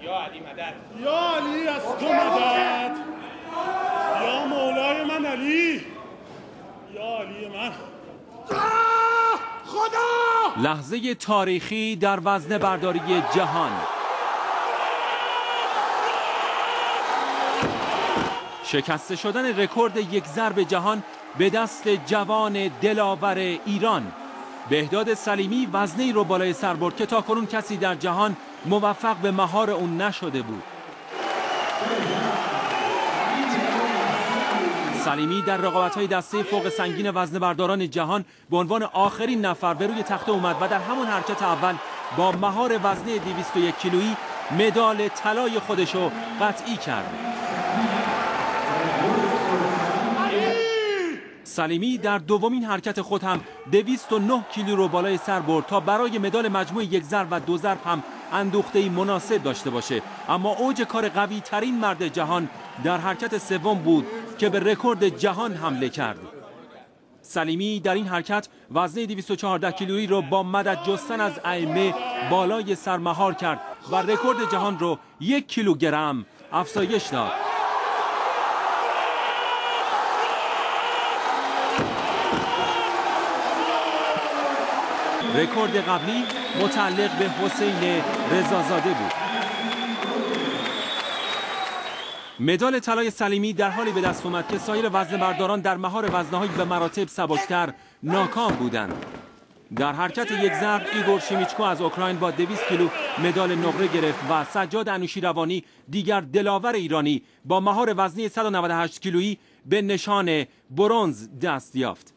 یا علی مدد، یا علی از تو مدد، یا مولای من علی، یا علی من. خدا! لحظه تاریخی در وزنه برداری جهان. شکسته شدن رکورد یک ضرب جهان به دست جوان دلاور ایران. بهداد سلیمی وزنه‌ای رو بالای سر برد که تاکنون کسی در جهان موفق به مهار اون نشده بود. سلیمی در رقابت‌های دسته فوق سنگین وزنه‌برداران جهان به عنوان آخرین نفر به روی تخته اومد و در همون حرکت اول با مهار وزنه 201 کیلویی مدال طلای خودشو قطعی کرد. سلیمی در دومین حرکت خود هم 209 کیلو رو بالای سر برد تا برای مدال مجموع یک ضرب و دو ضرب هم اندوخته‌ای مناسب داشته باشه، اما اوج کار قوی ترین مرد جهان در حرکت سوم بود که به رکورد جهان حمله کرد. سلیمی در این حرکت وزنه 214 کیلویی رو با مدد جستن از ائمه بالای سر مهار کرد و رکورد جهان رو 1 کیلوگرم افزایش داد. رکورد قبلی متعلق به حسین رضازاده بود. مدال طلای سلیمی در حالی به دست اومد که سایر وزنه‌برداران در مهار وزنه‌های به مراتب سبکتر ناکام بودند. در حرکت یک ضرب ایگور شیمیچکو از اوکراین با 200 کیلو مدال نقره گرفت و سجاد انوشیروانی دیگر دلاور ایرانی با مهار وزنی 198 کیلویی به نشان برنز دست یافت.